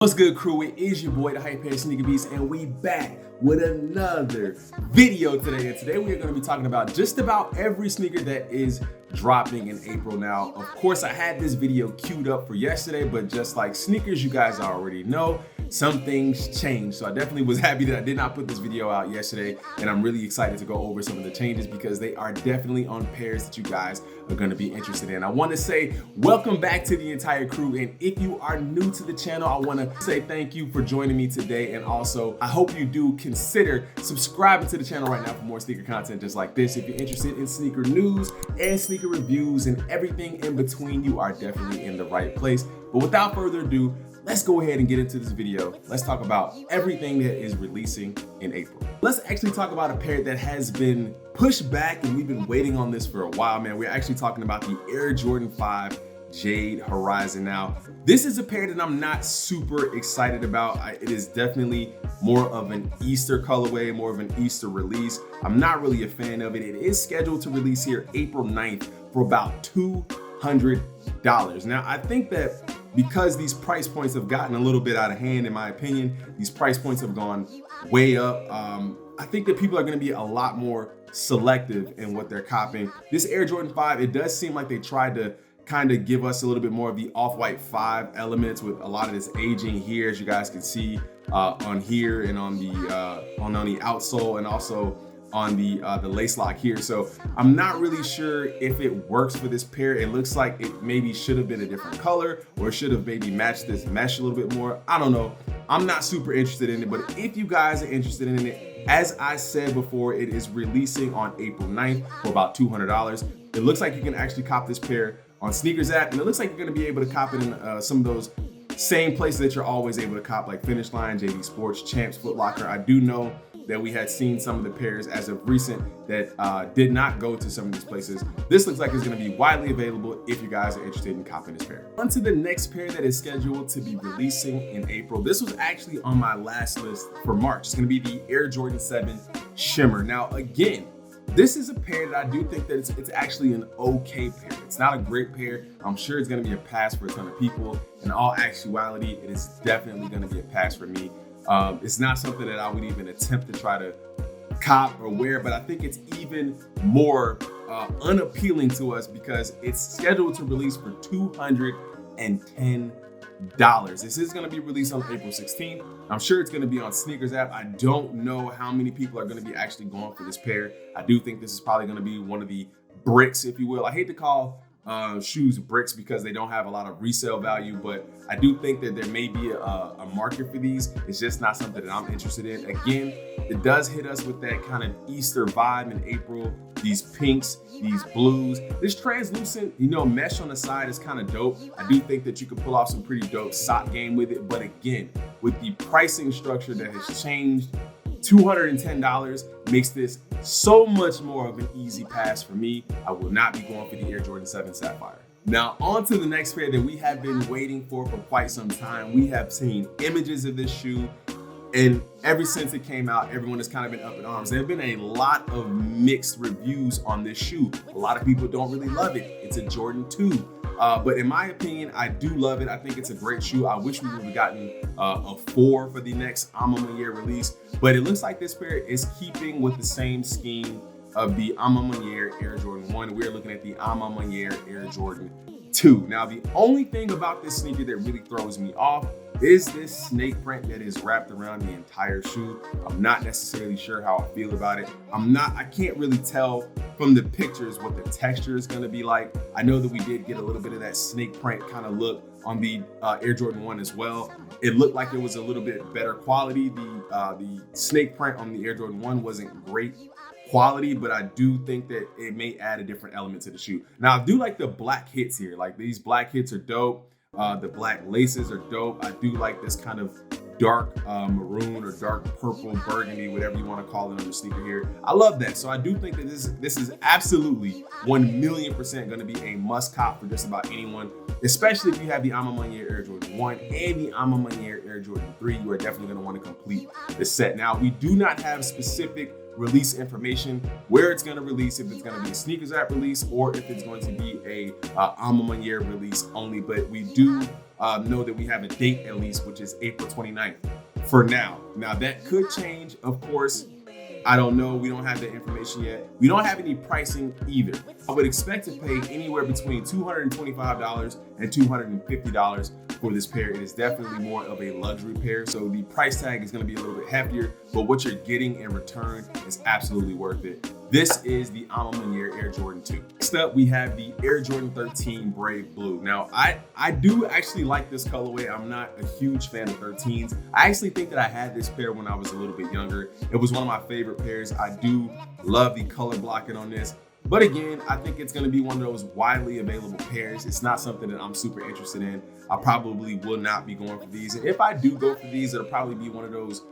What's good, crew? It is your boy, the Hype Head Sneaker Beast, and we back with another video today. And today we are going to be talking about just about every sneaker that is dropping in April. Now, of course, I had this video queued up for yesterday, but just like sneakers, you guys already know, some things changed. So I definitely was happy that I did not put this video out yesterday, and I'm really excited to go over some of the changes because they are definitely on pairs that you guys are going to be interested in. I want to say welcome back to the entire crew, and if you are new to the channel, I want to say thank you for joining me today, and also I hope you do consider subscribing to the channel right now for more sneaker content just like this. If you're interested in sneaker news and sneaker reviews and everything in between, you are definitely in the right place. But without further ado, let's go ahead and get into this video. Let's talk about everything that is releasing in April. Let's actually talk about a pair that has been pushed back and we've been waiting on this for a while, man. We're actually talking about the Air Jordan 5 Jade Horizon. Now, this is a pair that I'm not super excited about. It is definitely more of an Easter colorway, more of an Easter release. I'm not really a fan of it. It is scheduled to release here April 9th for about $200. Now, I think that because these price points have gotten a little bit out of hand, in my opinion, these price points have gone way up. I think that people are going to be a lot more selective in what they're copying. This Air Jordan 5, it does seem like they tried to kind of give us a little bit more of the Off-White 5 elements with a lot of this aging here, as you guys can see on here and on the outsole and also on the lace lock here. So I'm not really sure if it works for this pair. It looks like it maybe should have been a different color or should have maybe matched this mesh a little bit more. I don't know. I'm not super interested in it, but if you guys are interested in it, as I said before, it is releasing on April 9th for about $200. It looks like you can actually cop this pair on Sneakers app, and it looks like you're going to be able to cop it in some of those same places that you're always able to cop, like Finish Line, JD Sports, Champs, Foot Locker. I do know that we had seen some of the pairs as of recent that did not go to some of these places. This looks like it's going to be widely available if you guys are interested in copping this pair. On to the next pair that is scheduled to be releasing in April. This was actually on my last list for March. It's going to be the Air Jordan 7 Shimmer. Now, again, this is a pair that I do think that it's actually an okay pair. It's not a great pair. I'm sure it's going to be a pass for a ton of people. In all actuality, it is definitely going to be a pass for me. It's not something that I would even attempt to try to cop or wear, but I think it's even more unappealing to us because it's scheduled to release for $210. This is going to be released on April 16th. I'm sure it's going to be on Sneakers app. I don't know how many people are going to be actually going for this pair. I do think this is probably going to be one of the bricks, if you will. I hate to call shoes bricks because they don't have a lot of resale value, but I do think that there may be a market for these. It's just not something that I'm interested in. Again, it does hit us with that kind of Easter vibe in April. These pinks, these blues, this translucent, mesh on the side is kind of dope. I do think that you could pull off some pretty dope sock game with it. But again, with the pricing structure that has changed, $210 makes this so much more of an easy pass for me. I will not be going for the Air Jordan 7 Sapphire. Now, on to the next pair that we have been waiting for quite some time. We have seen images of this shoe, and ever since it came out, everyone has kind of been up in arms. There have been a lot of mixed reviews on this shoe. A lot of people don't really love it. It's a Jordan 2. But in my opinion, I do love it. I think it's a great shoe. I wish we would have gotten a 4 for the next Amarante release. But it looks like this pair is keeping with the same scheme of the Amarante Air Jordan 1. We're looking at the Amarante Air Jordan 2. Now, the only thing about this sneaker that really throws me off is this snake print that is wrapped around the entire shoe. I'm not necessarily sure how I feel about it. I can't really tell from the pictures what the texture is going to be like. I know that we did get a little bit of that snake print kind of look on the Air Jordan 1 as well. It looked like it was a little bit better quality. The snake print on the Air Jordan 1 wasn't great quality, but I do think that it may add a different element to the shoe. Now, I do like the black hits here. Like, these black hits are dope. The black laces are dope. I do like this kind of dark maroon or dark purple burgundy, whatever you want to call it on the sneaker here. I love that. So I do think that this is absolutely 1,000,000% going to be a must cop for just about anyone, especially if you have the Amarante Air Jordan 1 and the Amarante Air Jordan 3. You are definitely going to want to complete the set. Now, we do not have specific release information, where it's going to release, if it's going to be a Sneakers app release or if it's going to be a Amarante release only, but we do know that we have a date at least, which is April 29th for now. Now that could change, of course. I don't know. We don't have the information yet. We don't have any pricing either. I would expect to pay anywhere between $225 and $250 for this pair. It is definitely more of a luxury pair, so the price tag is going to be a little bit heftier, but what you're getting in return is absolutely worth it. This is the Amarante Air Jordan 2. Next up, we have the Air Jordan 13 Brave Blue. Now, I do actually like this colorway. I'm not a huge fan of 13s. I actually think that I had this pair when I was a little bit younger. It was one of my favorite pairs. I do love the color blocking on this. But again, I think it's going to be one of those widely available pairs. It's not something that I'm super interested in. I probably will not be going for these. And if I do go for these, it'll probably be one of those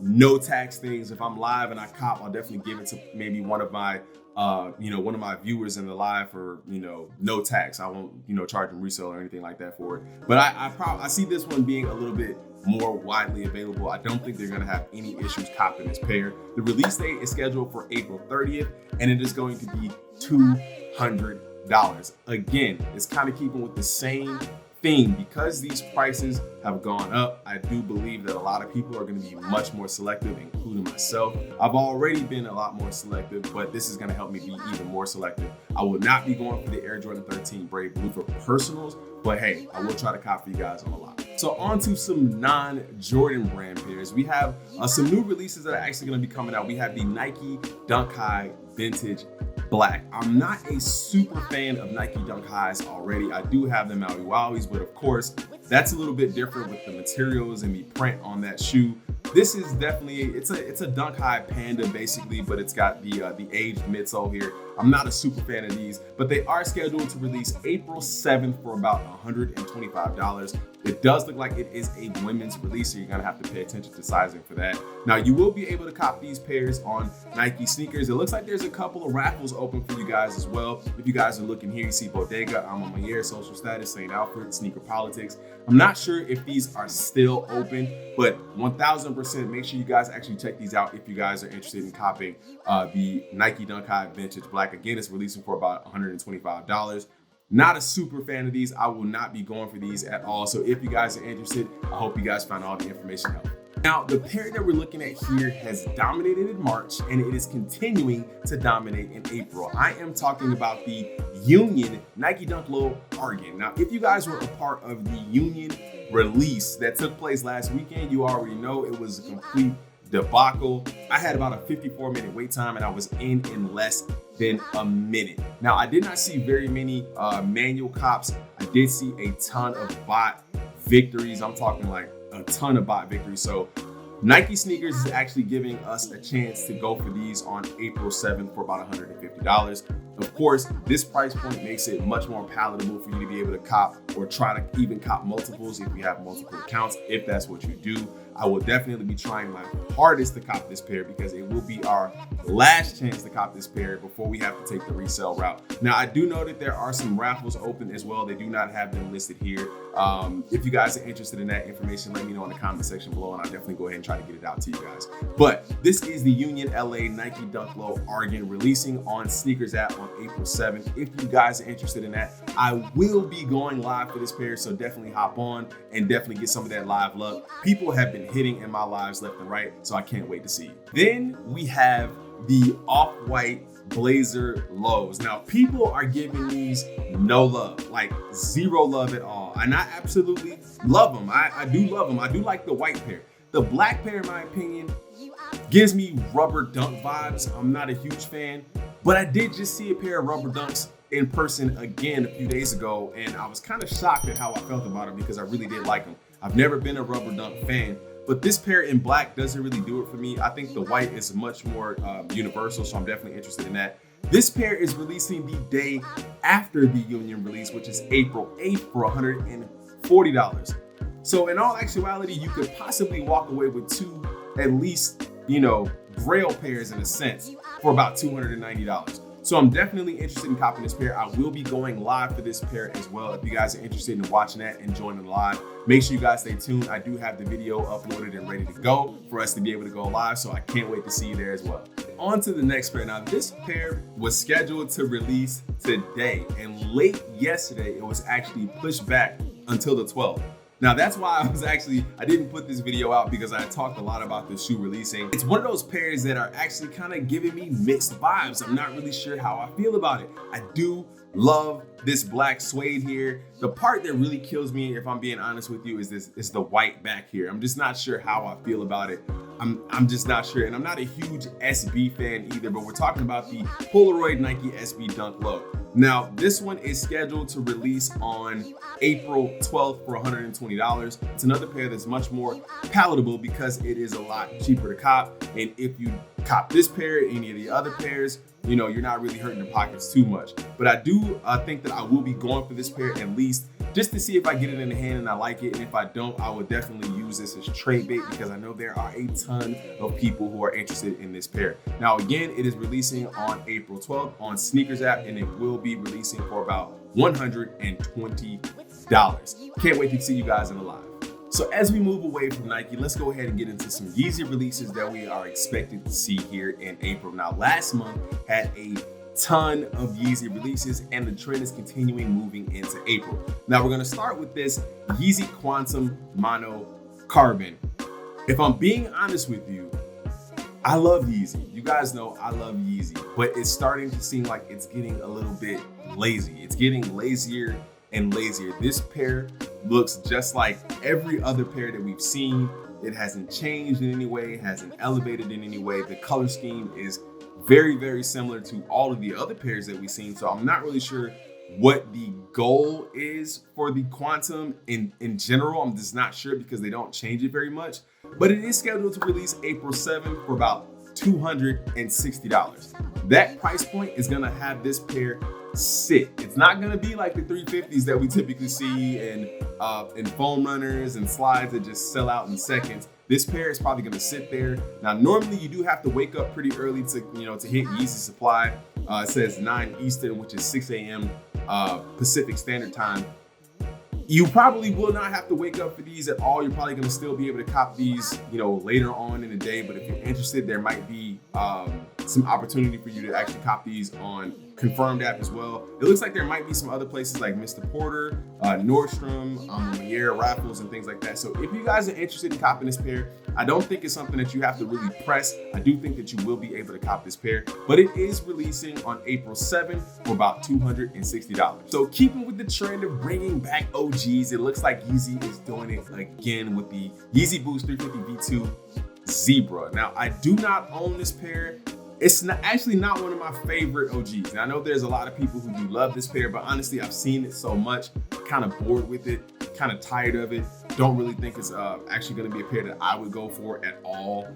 no tax things. If I'm live and I cop, I'll definitely give it to maybe one of my one of my viewers in the live for, no tax. I won't, charge them resale or anything like that for it. But I see this one being a little bit more widely available. I don't think they're going to have any issues copping this pair. The release date is scheduled for April 30th, and it is going to be $200. Again, it's kind of keeping with the same theme. Because these prices have gone up, I do believe that a lot of people are going to be much more selective, including myself. I've already been a lot more selective, but this is going to help me be even more selective. I will not be going for the Air Jordan 13 Brave Blue for personals, but hey, I will try to cop for you guys on a lot. So on to some non-Jordan brand pairs. We have some new releases that are actually going to be coming out. We have the Nike Dunk High Vintage Black. I'm not a super fan of Nike Dunk Highs already. I do have the Maui Wowies, but of course, that's a little bit different with the materials and the print on that shoe. This is definitely, it's a Dunk High Panda basically, but it's got the aged midsole here. I'm not a super fan of these, but they are scheduled to release April 7th for about $125. It does look like it is a women's release, so you're gonna have to pay attention to sizing for that. Now, you will be able to cop these pairs on Nike sneakers. It looks like there's a couple of raffles open for you guys as well. If you guys are looking here, you see Bodega, Amarante, Social Status, St. Alfred, Sneaker Politics. I'm not sure if these are still open, but 1000% make sure you guys actually check these out if you guys are interested in copying the Nike Dunk High Vintage Black. Again, it's releasing for about $125. Not a super fan of these. I will not be going for these at all. So if you guys are interested, I hope you guys find all the information helpful. Now, the pair that we're looking at here has dominated in March, and it is continuing to dominate in April. I am talking about the Union Nike Dunk Low Argan. Now, if you guys were a part of the Union release that took place last weekend, you already know it was a complete debacle. I had about a 54-minute wait time, and I was in less than a minute. Now, I did not see very many manual cops. I did see a ton of bot victories. I'm talking like a ton of bot victories. So Nike Sneakers is actually giving us a chance to go for these on April 7th for about $150. Of course, this price point makes it much more palatable for you to be able to cop or try to even cop multiples if you have multiple accounts, if that's what you do. I will definitely be trying my hardest to cop this pair because it will be our last chance to cop this pair before we have to take the resale route. Now, I do know that there are some raffles open as well. They do not have them listed here. If you guys are interested in that information, let me know in the comment section below, and I'll definitely go ahead and try to get it out to you guys. But this is the Union LA Nike Dunk Low Argan releasing on Sneakers app on April 7th. If you guys are interested in that, I will be going live for this pair, so definitely hop on and definitely get some of that live love. People have been hitting in my lives left and right, so I can't wait to see you. Then we have the OffWhite Blazer Lows. Now, people are giving these no love, like zero love at all. And I absolutely love them. I do love them. I do like the white pair. The black pair, in my opinion, gives me rubber dunk vibes. I'm not a huge fan, but I did just see a pair of rubber dunks in person again a few days ago, and I was kind of shocked at how I felt about them because I really did like them. I've never been a rubber dunk fan, but this pair in black doesn't really do it for me. I think the white is much more universal, so I'm definitely interested in that. This pair is releasing the day after the Union release, which is April 8th for $140. So in all actuality, you could possibly walk away with two, at least, grail pairs in a sense, for about $290. So I'm definitely interested in copping this pair. I will be going live for this pair as well. If you guys are interested in watching that and joining the live, make sure you guys stay tuned. I do have the video uploaded and ready to go for us to be able to go live, so I can't wait to see you there as well. On to the next pair. Now, this pair was scheduled to release today, and late yesterday, it was actually pushed back until the 12th. Now that's why I didn't put this video out, because I talked a lot about this shoe releasing. It's one of those pairs that are actually kind of giving me mixed vibes. I'm not really sure how I feel about it. I do love this black suede here. The part that really kills me, if I'm being honest with you, is the white back here. I'm just not sure how I feel about it. I'm just not sure. And I'm not a huge SB fan either, but we're talking about the Polaroid Nike SB Dunk Low. Now, this one is scheduled to release on April 12th for $120. It's another pair that's much more palatable because it is a lot cheaper to cop. And if you cop this pair, any of the other pairs, you know, you're not really hurting the pockets too much. But I do think that I will be going for this pair at least just to see if I get it in the hand and I like it. And if I don't, I would definitely use this as trade bait, because I know there are a ton of people who are interested in this pair. Now, again, it is releasing on April 12th on Sneakers app, and it will be releasing for about $120. Can't wait to see you guys in the live. So as we move away from Nike, let's go ahead and get into some Yeezy releases that we are expected to see here in April. Now, last month had a ton of Yeezy releases, and the trend is continuing moving into April. Now we're gonna start with this Yeezy Quantum Mono Carbon. If I'm being honest with you, I love Yeezy. You guys know I love Yeezy, but it's starting to seem like it's getting a little bit lazy. It's getting lazier and lazier. This pair looks just like every other pair that we've seen. It hasn't changed in any way, it hasn't elevated in any way. The color scheme is very, very similar to all of the other pairs that we've seen. So I'm not really sure what the goal is for the Quantum in general. I'm just not sure because they don't change it very much. But it is scheduled to release April 7th for about $260. That price point is gonna have this pair sit. It's not gonna be like the 350s that we typically see in foam runners and slides that just sell out in seconds. This pair is probably gonna sit there. Now, normally you do have to wake up pretty early to hit Yeezy supply. It says 9 Eastern, which is 6 a.m. Pacific Standard Time. You probably will not have to wake up for these at all. You're probably gonna still be able to cop these, later on in the day. But if you're interested, there might be some opportunity for you to actually cop these on Confirmed app as well. It looks like there might be some other places like Mr. Porter, Nordstrom, Meijer, Raffles, and things like that. So if you guys are interested in copping this pair, I don't think it's something that you have to really press. I do think that you will be able to cop this pair, but it is releasing on April 7th for about $260. So keeping with the trend of bringing back OGs, it looks like Yeezy is doing it again with the Yeezy Boost 350 V2 Zebra. Now, I do not own this pair. It's actually not one of my favorite OGs. And I know there's a lot of people who do love this pair, but honestly, I've seen it so much, kind of bored with it, kind of tired of it. Don't really think it's actually going to be a pair that I would go for at all,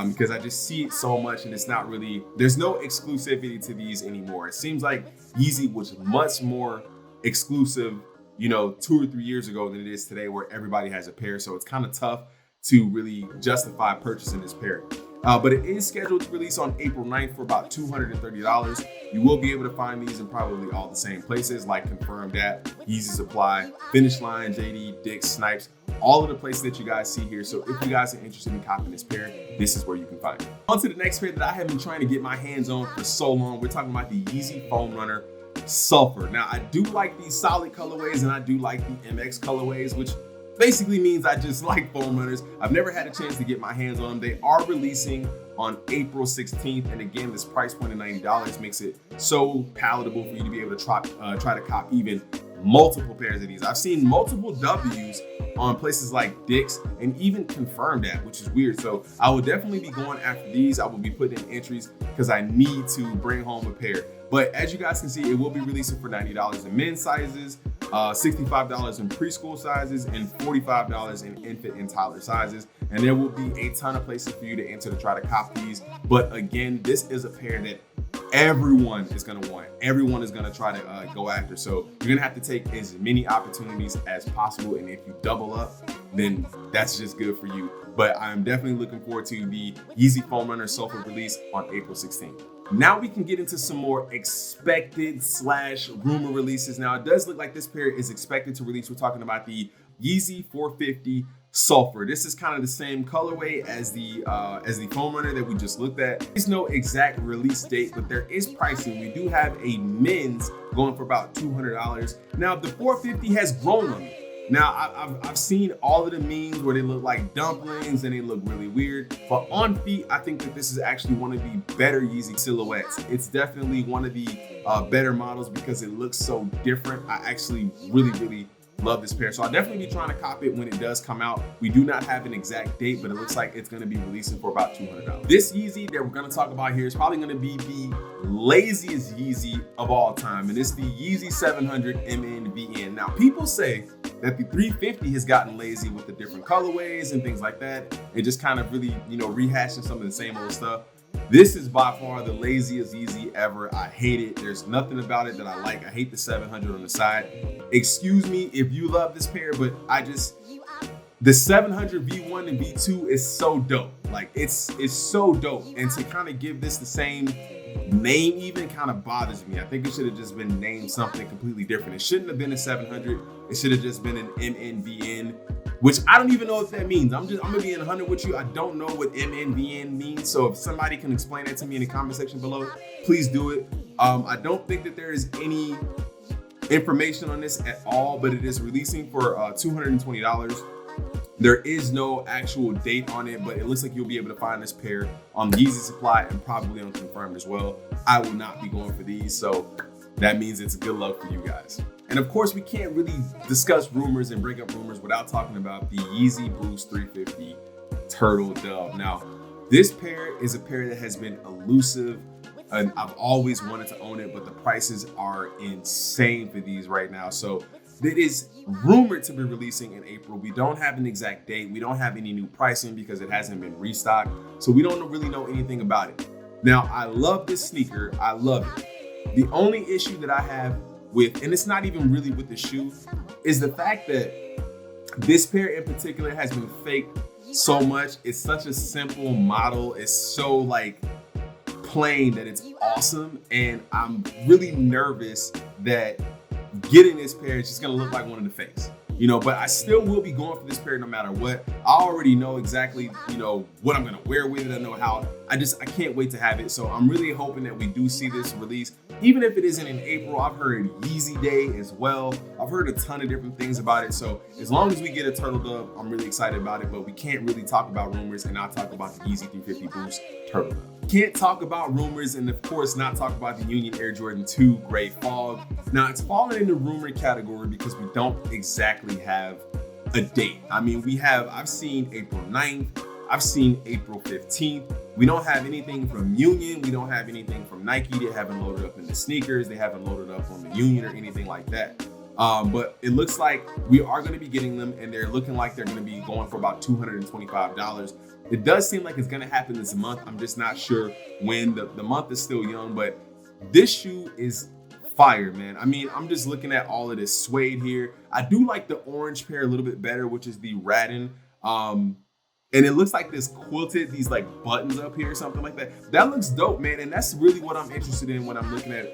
because I just see it so much, and it's not really, there's no exclusivity to these anymore. It seems like Yeezy was much more exclusive, 2 or 3 years ago than it is today, where everybody has a pair. So it's kind of tough to really justify purchasing this pair. But it is scheduled to release on April 9th for about $230. You will be able to find these in probably all the same places like Confirmed app, Yeezy Supply, Finish Line, Jade, Dick's, Snipes, all of the places that you guys see here. So if you guys are interested in copying this pair, this is where you can find it. On to the next pair that I have been trying to get my hands on for so long. We're talking about the Yeezy Foam Runner Sulfur. Now, I do like these solid colorways, and I do like the MX colorways, which basically means I just like foam runners. I've never had a chance to get my hands on them. They are releasing on April 16th. And again, this price point of $90 makes it so palatable for you to be able to try to cop even multiple pairs of these. I've seen multiple W's on places like Dick's and even Confirmed app, which is weird. So I will definitely be going after these. I will be putting in entries because I need to bring home a pair. But as you guys can see, it will be releasing for $90 in men's sizes, $65 in preschool sizes, and $45 in infant and toddler sizes. And there will be a ton of places for you to enter to try to cop these. But again, this is a pair that everyone is going to want. Everyone is going to try to go after. So you're going to have to take as many opportunities as possible. And if you double up, then that's just good for you. But I'm definitely looking forward to the Yeezy Foam Runner Sulfur release on April 16th. Now we can get into some more expected / rumor releases. Now it does look like this pair is expected to release. We're talking about the Yeezy 450 Sulfur. This is kind of the same colorway as the foam runner that we just looked at. There's no exact release date, but there is pricing. We do have a men's going for about $200. Now the 450 has grown on me. Now, I've seen all of the memes where they look like dumplings and they look really weird, but on feet, I think that this is actually one of the better Yeezy silhouettes. It's definitely one of the better models because it looks so different. I actually really love this pair. So I'll definitely be trying to cop it when it does come out. We do not have an exact date, but it looks like it's gonna be releasing for about $200. This Yeezy that we're gonna talk about here is probably gonna be the laziest Yeezy of all time, and it's the Yeezy 700 MNVN. Now, people say that the 350 has gotten lazy with the different colorways and things like that, and just kind of really, rehashing some of the same old stuff. This is by far the laziest Yeezy ever. I hate it. There's nothing about it that I like. I hate the 700 on the side. Excuse me if you love this pair, but the 700 V1 and V2 is so dope. Like it's so dope. And to kind of give this the same name even kind of bothers me. I think it should have just been named something completely different. It shouldn't have been a 700. It should have just been an MNVN, which I don't even know what that means. I'm gonna be in 100 with you. I don't know what MNVN means. So if somebody can explain that to me in the comment section below, please do it. I don't think that there is any information on this at all, but it is releasing for $220. There is no actual date on it, but it looks like you'll be able to find this pair on the Yeezy Supply and probably on Confirmed as well. I will not be going for these, so that means it's good luck for you guys. And of course, we can't really discuss rumors and bring up rumors without talking about the Yeezy Boost 350 Turtle Dove. Now, this pair is a pair that has been elusive, and I've always wanted to own it, but the prices are insane for these right now. So it is rumored to be releasing in April. We don't have an exact date. We don't have any new pricing because it hasn't been restocked. So we don't really know anything about it. Now, I love this sneaker. I love it. The only issue that I have with, and it's not even really with the shoe, is the fact that this pair in particular has been faked so much. It's such a simple model. It's so like plain that it's awesome. And I'm really nervous that getting this pair is just gonna look like one of the fakes, but I still will be going for this pair no matter what. I already know exactly, what I'm gonna wear with it. I know how, I can't wait to have it. So I'm really hoping that we do see this release, even if it isn't in April. I've heard Yeezy Day as well. I've heard a ton of different things about it. So as long as we get a Turtle Dove, I'm really excited about it, but we can't really talk about rumors and not talk about the Yeezy 350 Boost Turtle Dove. Can't talk about rumors and of course not talk about the Union Air Jordan 2 Gray Fog. Now it's fallen in the rumor category because we don't exactly have a date. I mean, I've seen April 9th, I've seen April 15th. We don't have anything from Union. We don't have anything from Nike. They haven't loaded up in the sneakers. They haven't loaded up on the Union or anything like that. But it looks like we are going to be getting them, and they're looking like they're going to be going for about $225. It does seem like it's going to happen this month. I'm just not sure when. The month is still young, but this shoe is fire, man. I mean, I'm just looking at all of this suede here. I do like the orange pair a little bit better, which is the Radin. And it looks like this quilted, these like buttons up here or something like that. That looks dope, man. And that's really what I'm interested in when I'm looking at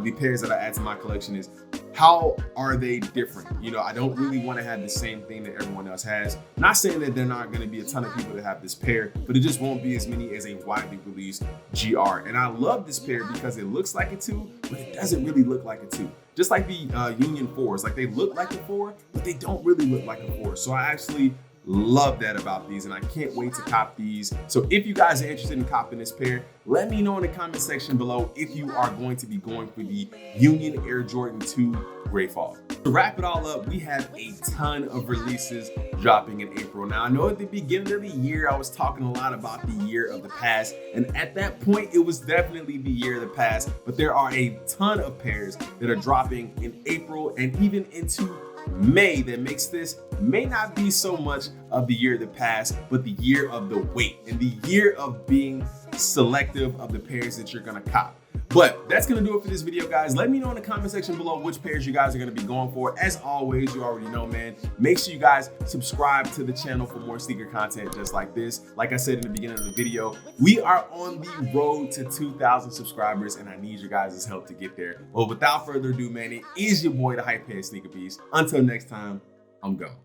the pairs that I add to my collection is how are they different? I don't really want to have the same thing that everyone else has. Not saying that there are not going to be a ton of people that have this pair, but it just won't be as many as a widely released GR. And I love this pair because it looks like a 2, but it doesn't really look like a 2. Just like the Union 4s, like they look like a 4, but they don't really look like a 4. So I actually love that about these, and I can't wait to cop these. So if you guys are interested in copping this pair, let me know in the comment section below if you are going to be going for the Union Air Jordan 2 Gray Fog. To wrap it all up, we have a ton of releases dropping in April. Now, I know at the beginning of the year, I was talking a lot about the year of the past, and at that point, it was definitely the year of the past, but there are a ton of pairs that are dropping in April and even into May that makes this may not be so much of the year of the past, but the year of the wait and the year of being selective of the pairs that you're gonna cop. But that's gonna do it for this video, guys. Let me know in the comment section below which pairs you guys are gonna be going for. As always, you already know, man, make sure you guys subscribe to the channel for more sneaker content just like this. Like I said in the beginning of the video, we are on the road to 2,000 subscribers, and I need your guys' help to get there. Well, without further ado, man, it is your boy, the Hype Head Sneaker Beast. Until next time, I'm gone.